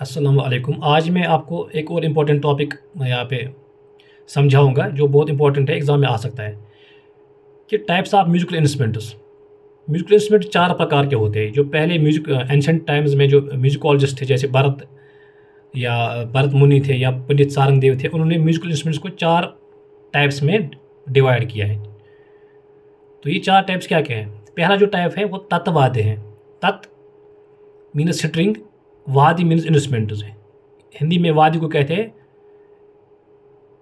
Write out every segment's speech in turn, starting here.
अस्सलाम वालेकुम। आज मैं आपको एक और इम्पोर्टेंट टॉपिक यहाँ पे समझाऊंगा जो बहुत इंपॉर्टेंट है, एग्ज़ाम में आ सकता है कि types of musical instruments. Musical instrument चार प्रकार के होते हैं। जो पहले म्यूजिक एंशंट टाइम्स में जो म्यूजिकोलॉजिस्ट थे, जैसे भरत मुनि थे या पंडित सारंग देव थे, उन्होंने म्यूजिकल इंस्ट्रूमेंट्स को चार टाइप्स में डिवाइड किया है। तो ये चार टाइप्स क्या क्या हैं? पहला जो टाइप है वो तत्वाद्य है। तत् मीन्स स्ट्रिंग, वाद्य मीन्स इंस्ट्रूमेंट्स है। हिंदी में वाद्य को कहते हैं,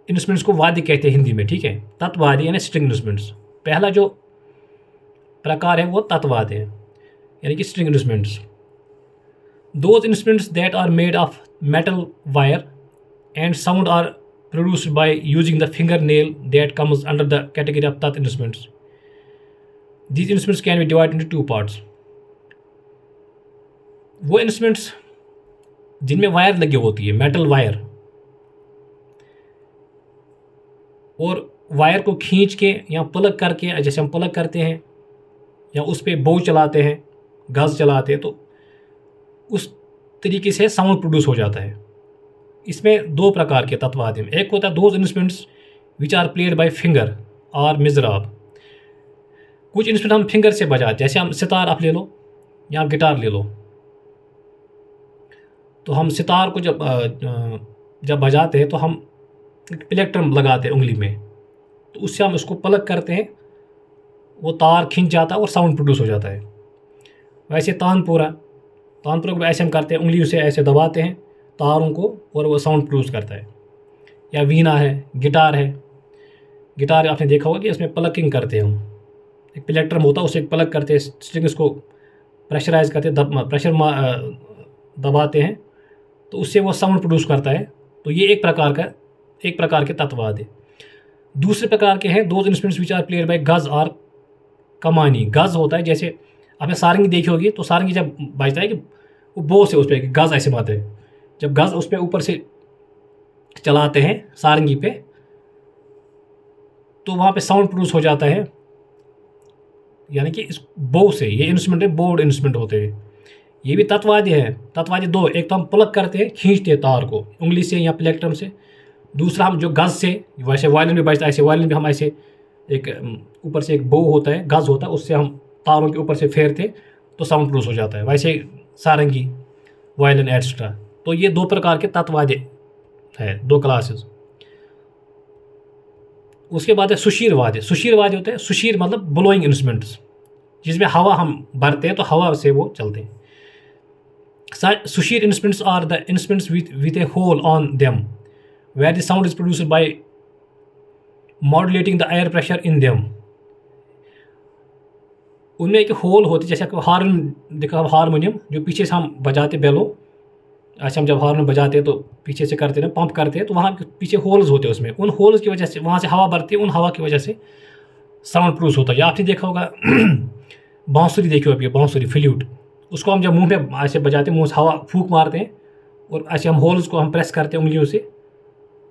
इंस्ट्रूमेंट्स को वाद्य कहते हैं हिंदी में, ठीक है। तत्वाद्य यानी स्ट्रिंग इंस्ट्रूमेंट्स। पहला जो प्रकार है वो तत्वाद्य है, यानी कि string instruments. Those instruments that are made of metal wire and sound are produced by using the finger nail that comes under the category of तत् instruments. These instruments can be divided into two parts. वो instruments जिनमें wire लगी होती है, metal wire, और wire को खींच के या प्लग करके, जैसे हम प्लग करते हैं या उस पर बो चलाते हैं, गज़ चलाते हैं, तो उस तरीके से साउंड प्रोड्यूस हो जाता है। इसमें दो प्रकार के तत्वाद्य में, एक होता है those instruments which are played by finger और मिजराब। कुछ इंस्ट्रूमेंट हम फिंगर से बजाते, जैसे हम सितार आप ले लो या गिटार ले लो, तो हम सितार को जब बजाते हैं तो हम प्लेक्ट्रम लगाते हैं उंगली में, तो उससे हम उसको प्लग करते हैं, वो तार खींच जाता है और साउंड प्रोड्यूस हो जाता है। वैसे तानपुरा को ऐसे हम करते हैं, उंगली से ऐसे दबाते हैं तारों को और वो साउंड प्रोड्यूस करता है। या वीणा है, गिटार आपने देखा होगा कि इसमें प्लगिंग करते हैं हम, एक प्लेक्ट्रम होता है उसे प्लग करते हैं, स्ट्रिंग्स को प्रेशराइज करते हैं, प्रेशर दबाते हैं, तो उससे वो साउंड प्रोड्यूस करता है। तो ये एक प्रकार के तत्वाद्य। दूसरे प्रकार के हैं those instruments which are played by गज़ और कमानी। गज़ होता है, जैसे आपने सारंगी देखी होगी, तो सारंगी जब बजता है कि वो बो से उस पर गज़ ऐसे मारते हैं, जब गज़ उस पर ऊपर से चलाते हैं सारंगी पे, तो वहाँ पे साउंड प्रोड्यूस हो जाता है, यानी कि इस बो से। ये इंस्ट्रूमेंट है, बोर्ड इंस्ट्रूमेंट होते हैं। ये भी तत्वाद्य है। तत्वाद्य दो, एक तो हम प्लग करते हैं, खींचते हैं तार को उंगली से या प्लेक्ट्रम से। दूसरा हम जो गज़ से, वैसे वायलिन में बजता है, ऐसे वायलिन में हम ऐसे एक ऊपर से एक बो होता है, गज़ होता है, उससे हम तारों के ऊपर से फेरते तो साउंड प्रोड्यूस हो जाता है। वैसे सारंगी, वायलिन एट्सट्रा। तो ये दो प्रकार के तत्वाद्य है, दो क्लासेस। उसके बाद है सुशीरवाद्य। सुशीरवाद्य होते हैं, सुशीर मतलब ब्लोइंग इंस्ट्रूमेंट्स, जिसमें हवा हम भरते हैं तो हवा से वो चलते हैं। Sushir instruments are the instruments with a hole on them, where the sound is produced by modulating the air pressure in them. उनमें एक होल होती है, जैसे आपको हार्न देखा, हारमोनियम जो पीछे से हम बजाते, बेलो ऐसे हम जब हार्न बजाते हैं तो पीछे से करते हैं, पंप करते हैं, तो वहाँ पीछे होल्स होते हैं, उसमें उन होल्स की वजह से वहाँ से हवा भरती है, उन हवा की वजह से साउंड प्रोड्यूस होता है। या आपने देखा होगा बांसुरी देखी होगी, बांसुरी, फ्लूट, उसको हम जब मुंह में ऐसे बजाते हैं, मुंह से हवा फूंक मारते हैं और ऐसे हम होल्स को हम प्रेस करते हैं उंगलियों से,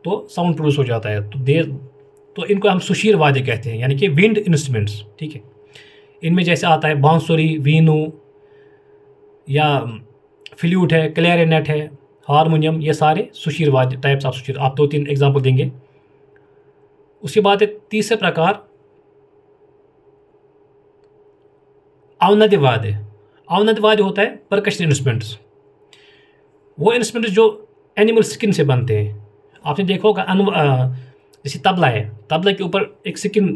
तो साउंड प्रोड्यूस हो जाता है। तो इनको हम सुशीर वाद्य कहते हैं, यानी कि विंड इंस्ट्रूमेंट्स, ठीक है। इनमें जैसे आता है बांसुरी, वीणु या फ्लूट है, क्लैरिनेट है, हारमोनियम, ये सारे सुशीर वाद्य, टाइप्स ऑफ सुशीर। आप 2-3 एग्जाम्पल देंगे। उसके बाद है तीसरे प्रकार अवनद्य वाद्य। अवनद्य वाद्य होता है परकशन इंस्ट्रूमेंट्स। वो इंस्ट्रूमेंट्स जो एनिमल स्किन से बनते हैं। आपने देखा होगा जैसे तबला है, तबला के ऊपर एक स्किन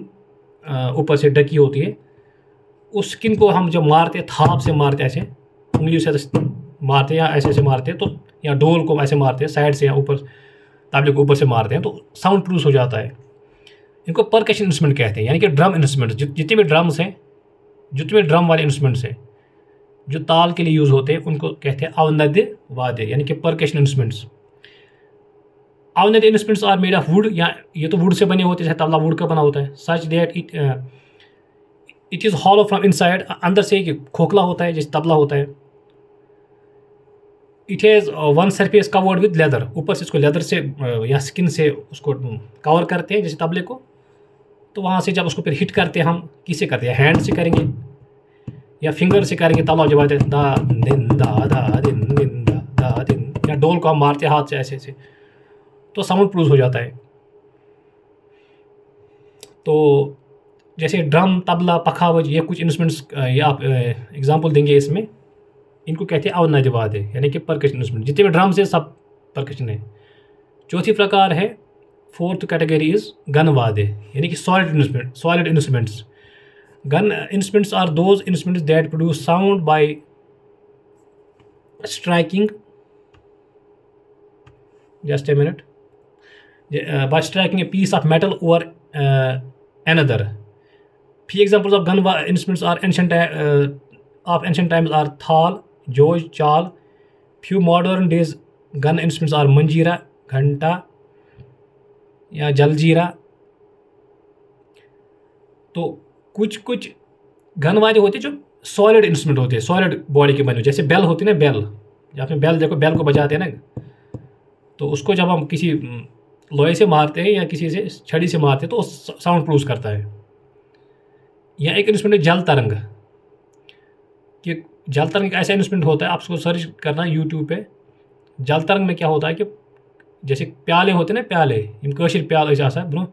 ऊपर से ढकी होती है, उस स्किन को हम जब मारते हैं, थाप से मारते हैं, ऐसे उंगलियों से मारते हैं या ऐसे मारते हैं, तो या डोल को ऐसे मारते हैं साइड से या ऊपर, तबले को ऊपर से मारते हैं, तो साउंड प्रोड्यूस हो जाता है। इनको परकशन इंस्ट्रूमेंट कहते हैं, यानी कि ड्रम इंस्ट्रूमेंट्स। जितने भी ड्रम्स हैं, जितने भी ड्रम वाले इंस्ट्रूमेंट्स हैं जो ताल के लिए यूज़ होते हैं, उनको कहते हैं अवनद्य वाद्य, यानी कि परकशन इंस्ट्रूमेंट्स। अवनद्य instruments are made of wood, या ये तो वुड से बने होते हैं, जैसे तबला वुड का बना होता है। Such that it is hollow from inside, अंदर से एक खोखला होता है जैसे तबला होता है। It has one surface covered with leather, ऊपर से इसको लेदर से या स्किन से उसको कवर करते हैं जैसे तबले को। तो वहाँ से जब उसको फिर हिट करते हैं, हम किससे करते हैं, हैंड से करेंगे या फिंगर से करेंगे। तबला जब आते दा दिन दा दा दिन दा दा दिन, या डोल ढोल को हम मारते हैं हाथ से ऐसे ऐसे, तो साउंड प्रोड्यूस हो जाता है। तो जैसे ड्रम, तबला, पखावज, ये कुछ इंस्ट्रूमेंट्स, ये आप एग्जांपल देंगे इसमें, इनको कहते हैं अवनाद वाद्य, यानी कि परकशन इंस्ट्रूमेंट। जितने भी ड्रम्स है सब परकशन है। चौथी प्रकार है, फोर्थ कैटेगरी इज गन वाद्य, यानी कि सॉलिड इंस्ट्रूमेंट्स। गन instruments are those instruments that produce sound by striking, just a minute, by striking a piece of metal over another. Few examples of gun instruments are of ancient times are thal, joj, chal. Few modern days gun instruments are manjira, घंटा या जलजीरा। तो कुछ कुछ gun वाद्य होते हैं जो solid instrument होते हैं, सॉलिड बॉडी के बने, जैसे बेल होती है ना, बेल, जब आपने बेल देखो, बेल को बजाते हैं ना, तो उसको जब हम किसी लोहे से मारते हैं या किसी से छड़ी से मारते हैं तो साउंड प्रोड्यूस करता है। या एक इंस्ट्रूमेंट है जल तरंग, कि जल तरंग एक ऐसा इंस्ट्रूमेंट होता है, आप उसको सर्च करना यूट्यूब पे। जल तरंग में क्या होता है कि जैसे प्याले होते हैं ना, प्याले, इन कशिर प्याले जैसा ब्रो,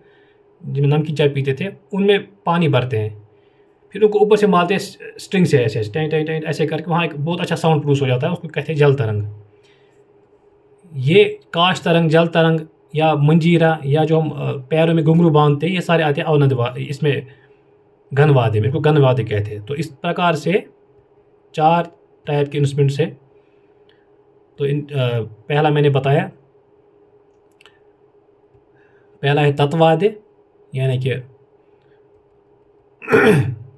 जिनमें नमकीन चाय पीते थे, उनमें पानी भरते हैं, फिर उनको ऊपर से मारते हैं स्ट्रिंग से ऐसे टैं टैं टैं ऐसे करके, वहाँ एक बहुत अच्छा साउंड प्रोड्यूस हो जाता है, उसको कहते हैं जल तरंग। ये काश तरंग, जल तरंग या मंजीरा, या जो हम पैरों में घुंघरू बांधते हैं, ये सारे आते हैं अवनद वाद्य, इसमें घन वाद्य में, इनको घन वाद्य कहते हैं। तो इस प्रकार से 4 टाइप के इंस्ट्रूमेंट्स हैं। तो पहला मैंने बताया, पहला है तत्वाद्य, यानी कि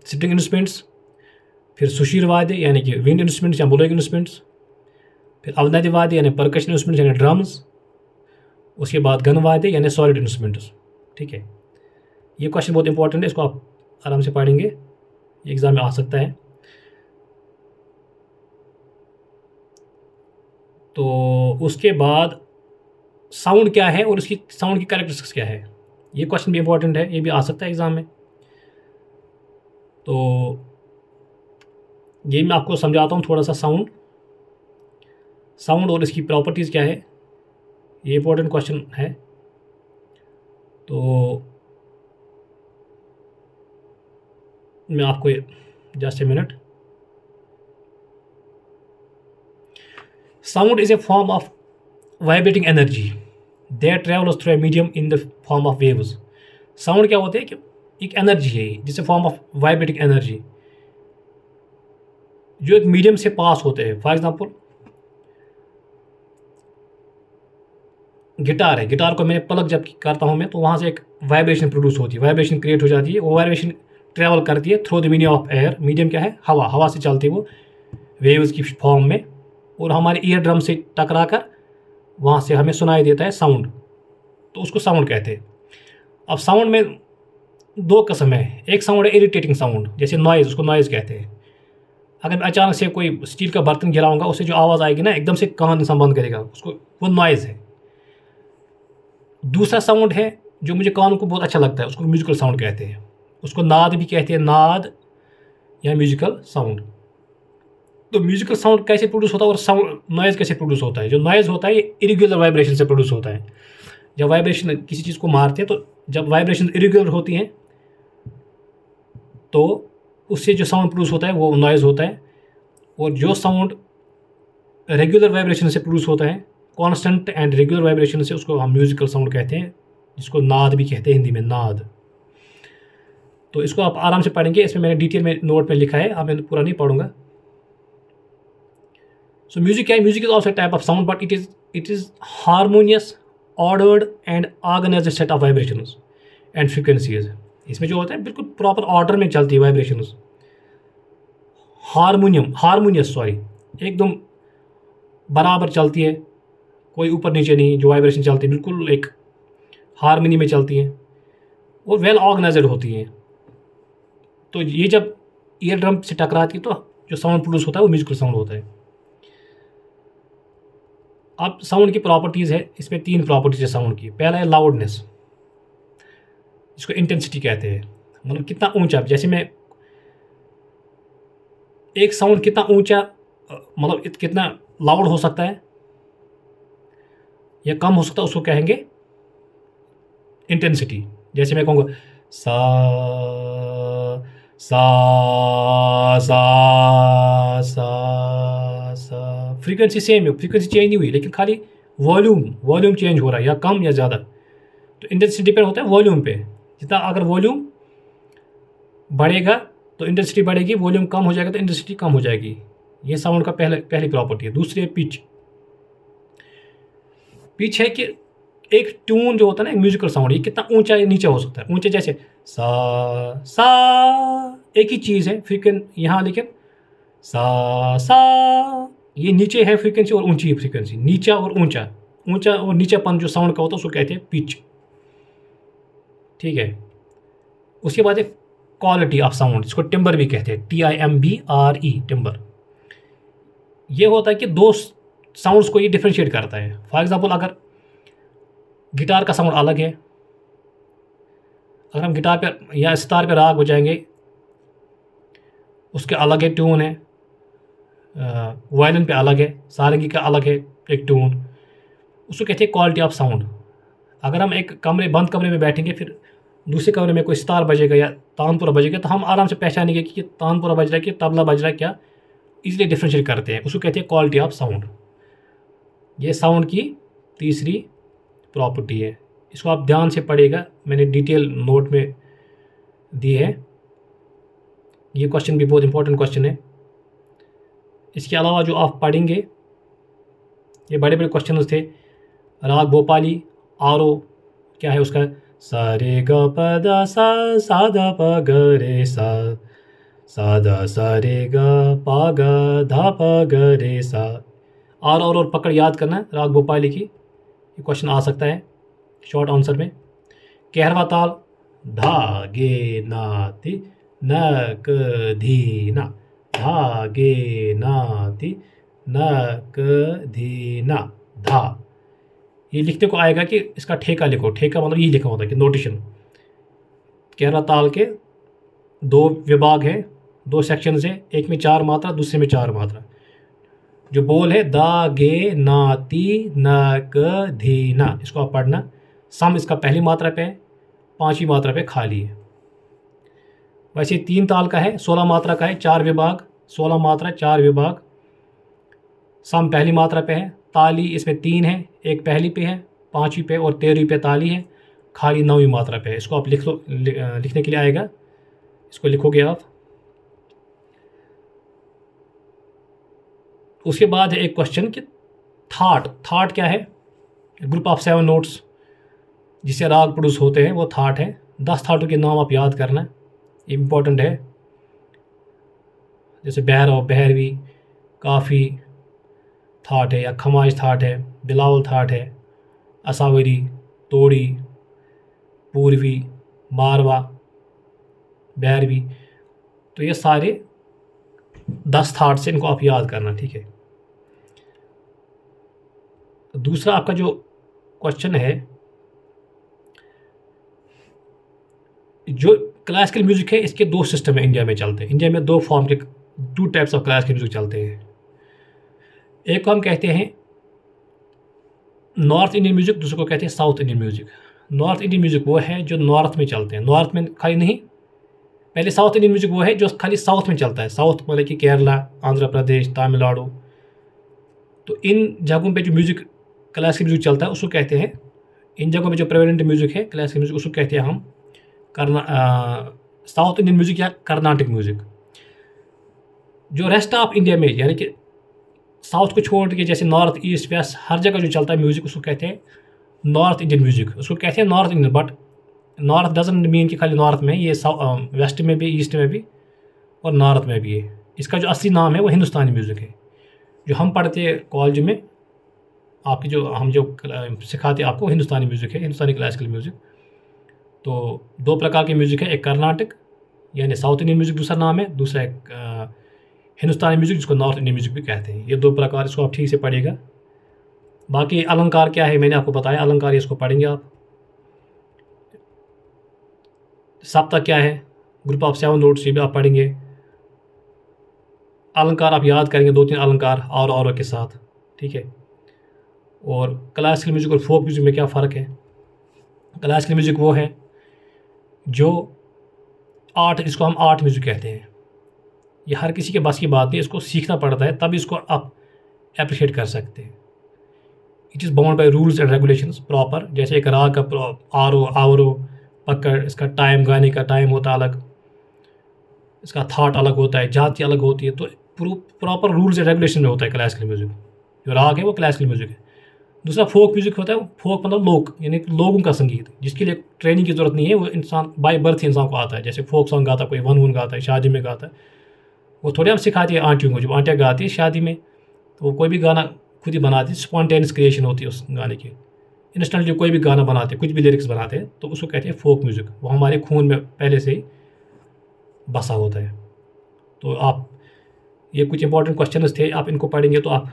स्ट्रिंग इंस्ट्रूमेंट्स, फिर सुशीर वाद्य यानी कि विंड इंस्ट्रूमेंट्स या ब्लोइंग इंस्ट्रूमेंट्स, फिर अवनद वाद्य यानी परकशन इंस्ट्रूमेंट्स यानी ड्रम्स, उसके बाद गन वाद्य यानी सॉलिड इंस्ट्रूमेंट्स। ठीक है, ये क्वेश्चन बहुत इंपॉर्टेंट है, इसको आप आराम से पढ़ेंगे, ये एग्जाम में आ सकता है। तो उसके बाद साउंड क्या है और उसकी साउंड की कैरेक्टरिस्टिक्स क्या है, ये क्वेश्चन भी इंपॉर्टेंट है, ये भी आ सकता है एग्जाम में। तो ये मैं आपको समझाता हूँ थोड़ा सा साउंड और इसकी प्रॉपर्टीज़ क्या है, ये इंपॉर्टेंट क्वेश्चन है। तो मैं आपको just a minute, sound is a form of vibrating energy that travels through a medium in the form of waves. Sound क्या होते हैं कि एक एनर्जी है, जिसे फॉर्म ऑफ वाइब्रेटिंग एनर्जी, जो एक मीडियम से पास होते हैं। फॉर एग्जांपल गिटार है, गिटार को मैं प्लग जब करता हूँ मैं, तो वहाँ से एक वाइब्रेशन प्रोड्यूस होती है, वाइब्रेशन क्रिएट हो जाती है, वो वाइब्रेशन ट्रैवल करती है through the medium of air. Medium क्या है, हवा से चलती है वो वेव्स की फॉर्म में, और हमारे ईयर ड्रम से टकरा कर वहाँ से हमें सुनाई देता है साउंड, तो उसको साउंड कहते हैं। अब साउंड में 2 किस्म है, एक साउंड है इरिटेटिंग साउंड, जैसे नॉइज़, उसको नॉइज़ कहते हैं। अगर मैं अचानक से कोई स्टील का बर्तन गिराऊंगा, उससे जो आवाज़ आएगी ना, एकदम से कान इंसान बंद करेगा, उसको, वो नॉइज़ है। दूसरा साउंड है जो मुझे कान को बहुत अच्छा लगता है, उसको म्यूजिकल साउंड कहते हैं, उसको नाद भी कहते हैं, नाद या म्यूजिकल साउंड। तो म्यूजिकल साउंड कैसे प्रोड्यूस होता है और साउंड नॉइज़ कैसे प्रोड्यूस होता है? जो नॉइज़ होता है ये इरेगुलर वाइब्रेशन से प्रोड्यूस होता है। जब वाइब्रेशन किसी चीज़ को मारते हैं, तो जब वाइब्रेशन इरेगुलर होती हैं तो उससे जो साउंड प्रोड्यूस होता है वो नॉइज़ होता है। और जो साउंड रेगुलर वाइब्रेशन से प्रोड्यूस होता है, कांस्टेंट एंड रेगुलर वाइब्रेशन से, उसको हम म्यूजिकल साउंड कहते हैं, जिसको नाद भी कहते हैं हिंदी में, नाद। तो इसको आप आराम से पढ़ेंगे, इसमें मैंने डिटेल में नोट में लिखा है, अब मैं पूरा नहीं पढ़ूंगा। सो म्यूजिक क्या है? Music is also type of sound, but it is harmonious, ordered and organised set of vibrations and frequencies. इसमें जो होता है बिल्कुल प्रॉपर ऑर्डर में चलती है वाइब्रेशंस, हारमोनियस एकदम बराबर चलती है, कोई ऊपर नीचे नहीं, जो वाइब्रेशन चलती है बिल्कुल एक हारमोनी में चलती हैं, और वेल ऑर्गेनाइज्ड होती हैं। तो ये जब ईयर ड्रम से टकराती है तो जो साउंड प्रोड्यूस होता है वो म्यूजिकल साउंड होता है। अब साउंड की प्रॉपर्टीज़ है, इसमें 3 प्रॉपर्टीज़ है साउंड की। पहला है लाउडनेस, जिसको इंटेंसिटी कहते हैं, मतलब कितना ऊंचा, जैसे मैं एक साउंड कितना ऊंचा, मतलब कितना लाउड हो सकता है, या कम हो सकता है, उसको कहेंगे इंटेंसिटी। जैसे मैं कहूँगा सा सा सा, फ्रीक्वेंसी सेम है, फ्रीक्वेंसी चेंज नहीं हुई, लेकिन खाली वॉल्यूम चेंज हो रहा है, या कम या ज़्यादा। तो इंटेंसिटी डिपेंड होता है वॉल्यूम पे। जितना अगर वॉल्यूम बढ़ेगा तो इंटेंसिटी बढ़ेगी, वॉल्यूम कम हो जाएगा तो इंटेंसिटी कम हो जाएगी। ये साउंड का पहली प्रॉपर्टी है। दूसरी है पिच। पिच है कि एक ट्यून जो होता है ना, एक म्यूजिकल साउंड, ये कितना ऊंचा या नीचा हो सकता है। ऊंचे जैसे सा एक ही चीज़ है फ्रीक्वेंसी यहाँ, लेकिन सा ये नीचे है फ्रीक्वेंसी और ऊंची है फ्रीक्वेंसी। नीचा और ऊंचा और नीचापन जो साउंड का होता है उसको कहते हैं पिच। ठीक है। उसके बाद एक क्वालिटी ऑफ साउंड, जिसको टिम्बर भी कहते हैं, TIMBRE, टिम्बर। ये होता है कि दो साउंड्स को ये डिफ्रेंशिएट करता है। फॉर एग्जांपल, अगर गिटार का साउंड अलग है, अगर हम गिटार पे या सितार पे राग बजाएंगे, उसके अलग है ट्यून है। वायलिन पे अलग है, सारंगी का अलग है एक ट्यून, उसको कहते हैं क्वालिटी ऑफ साउंड। अगर हम एक बंद कमरे में बैठेंगे, फिर दूसरे कमरे में कोई सितार बजेगा या तानपुरा बजेगा, तो हम आराम से पहचानेंगे कि ये तानपुरा बज रहा है कि तबला बज रहा है, क्या इसलिए डिफ्रेंशिएट करते हैं। उसको कहते हैं क्वालिटी ऑफ साउंड। ये साउंड की तीसरी प्रॉपर्टी है। इसको आप ध्यान से पढ़िएगा, मैंने डिटेल नोट में दी है। ये क्वेश्चन भी बहुत इंपॉर्टेंट क्वेश्चन है। इसके अलावा जो आप पढ़ेंगे, ये बड़े बड़े क्वेश्चन थे। राग भोपाली, आरो क्या है उसका, सा रे ग प द सा द प ग रे सा द सा रे ग प ग ध प ग रे सा। आर और पकड़ याद करना है राग भोपाली की, ये क्वेश्चन आ सकता है शॉर्ट आंसर में। कहरवा ताल, धा गे ना ति न क धी ना, धा गे ना ति न क धी ना, धा। ये लिखने को आएगा कि इसका ठेका लिखो। ठेका मतलब ये लिखा होता है कि नोटेशन। कहरवा ताल के दो विभाग है, दो सेक्शंस है, एक में 4 मात्रा, दूसरे में 4 मात्रा। जो बोल है दा गे ना ती न क धी ना, इसको आप पढ़ना। सम इसका पहली मात्रा पे है, 5वीं मात्रा पे खाली है। वैसे 3 ताल का है, 16 मात्रा का है, 4 विभाग, 16 मात्रा 4 विभाग। सम पहली मात्रा पे है, ताली इसमें 3 है, एक पहली पे है, 5वीं पे और 13वीं पे ताली है, खाली 9वीं मात्रा पे है। इसको आप लिख लो, लिखने के लिए आएगा, इसको लिखोगे आप। उसके बाद है एक क्वेश्चन कि थाट क्या है। ग्रुप ऑफ 7 नोट्स जिससे राग प्रोड्यूस होते हैं वो थाट है। 10 थाटों के नाम आप याद करना, इम्पोर्टेंट है। जैसे भैरव, भैरवी, काफ़ी थाट है, या खमाज थाट है, बिलावल थाट है, असावरी, तोड़ी, पूर्वी, मारवा, भैरवी। तो ये सारे 10 थाट से इनको आप याद करना, ठीक है। दूसरा आपका जो क्वेश्चन है, जो क्लासिकल म्यूजिक है, इसके 2 सिस्टम है इंडिया में चलते हैं। इंडिया में 2 फॉर्म के 2 टाइप्स ऑफ क्लासिकल म्यूजिक चलते हैं। एक को हम कहते हैं नॉर्थ इंडियन म्यूजिक, दूसरे को कहते हैं south Indian music. North Indian music वो है जो नॉर्थ में चलते हैं, नॉर्थ में खाली नहीं। पहले साउथ इंडियन म्यूजिक वो है जो खाली साउथ में चलता है। साउथ मतलब कि केरला, आंध्र प्रदेश, तमिलनाडु। तो इन जगहों पे जो म्यूजिक क्लासिकल म्यूजिक चलता है उसको कहते हैं, इन जगहों पे जो प्रेवलेंट म्यूजिक है क्लासिकल म्यूजिक, उसको कहते हैं हम साउथ इंडियन म्यूजिक या कर्नाटक म्यूजिक। जो रेस्ट ऑफ इंडिया में, यानी कि साउथ को छोड़ के, जैसे नॉर्थ, ईस्ट, वेस्ट, हर जगह जो चलता है म्यूजिक, उसको कहते हैं नॉर्थ इंडियन म्यूजिक। उसको कहते हैं north Indian, but north doesn't mean कि खाली नॉर्थ में, ये वेस्ट में भी, ईस्ट में भी और नॉर्थ में भी है। इसका जो असली नाम है वो हिंदुस्तानी म्यूज़िक है। जो हम पढ़ते हैं कॉलेज में, आपकी जो हम जो सिखाते हैं आपको, हिंदुस्तानी म्यूज़िक है, हिंदुस्तानी क्लासिकल म्यूज़िक। तो 2 प्रकार के म्यूज़िक है, एक कर्नाटक यानी साउथ इंडियन म्यूज़िक दूसरा नाम है, दूसरा एक हिंदुस्तानी म्यूज़िक जिसको नॉर्थ इंडियन म्यूज़िक भी कहते हैं। ये 2 प्रकार, इसको आप ठीक से पढ़िएगा। बाकी अलंकार क्या है मैंने आपको बताया, अलंकार इसको पढ़ेंगे आप। सप्तक क्या है, ग्रुप ऑफ 7 नोट्स, ये भी आप पढ़ेंगे। अलंकार आप याद करेंगे, 2-3 अलंकार और के साथ, ठीक है। और क्लासिकल म्यूज़िक और फोक म्यूज़िक में क्या फ़र्क है? क्लासिकल म्यूज़िक वो है जो आर्ट, जिसको हम आर्ट म्यूज़िक कहते हैं। ये हर किसी के बस की बात नहीं, इसको सीखना पड़ता है, तब इसको आप एप्रिशिएट कर सकते हैं। It is bound by rules and regulations proper. जैसे एक राग का आरो आवरो पकड़, इसका टाइम, गाने का टाइम होता है अलग, इसका थाट अलग होता है, जाति अलग होती है। तो प्रॉपर रूल्स एंड रेगुलेशन में होता है क्लासिकल म्यूज़िक। जो राग है वो क्लासिकल म्यूज़िक है। दूसरा फोक म्यूज़िक होता है। फोक मतलब लोक, यानी लोगों का संगीत, जिसके लिए ट्रेनिंग की ज़रूरत नहीं है, वो इंसान बाय बर्थ इंसान को आता है। जैसे फोक सॉन्ग गाता है कोई, वन वन गाता है, शादी में गाता है, वो थोड़ी हम सिखाती है आंटियों को। जब आंटियाँ गाती है शादी में, तो वो कोई भी गाना खुद ही बनाती है, स्पॉन्टेनियस क्रिएशन होती है उस गाने की। इंस्टेंटली कोई भी गाना बनाते हैं, कुछ भी लिरिक्स बनाते हैं, तो उसको कहते हैं फोक म्यूज़िक। वो हमारे खून में पहले से ही बसा होता है। तो आप, ये कुछ इंपॉर्टेंट क्वेश्चंस थे, आप इनको पढ़ेंगे तो आप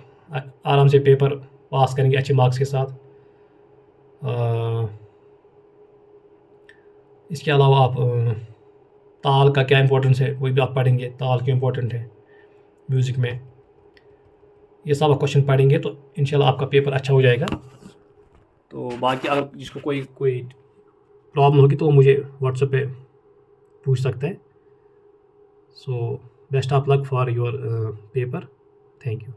आराम से पेपर पास करेंगे अच्छे मार्क्स के साथ। इसके अलावा आप ताल का क्या इंपॉर्टेंस है वो भी आप पढ़ेंगे, ताल क्यों इम्पोर्टेंट है म्यूज़िक में। ये सब आप क्वेश्चन पढ़ेंगे तो इंशाल्लाह आपका पेपर अच्छा हो जाएगा। तो बाकी अगर जिसको कोई प्रॉब्लम होगी तो वो मुझे व्हाट्सएप पे पूछ सकते हैं। So best of luck for your paper. Thank you.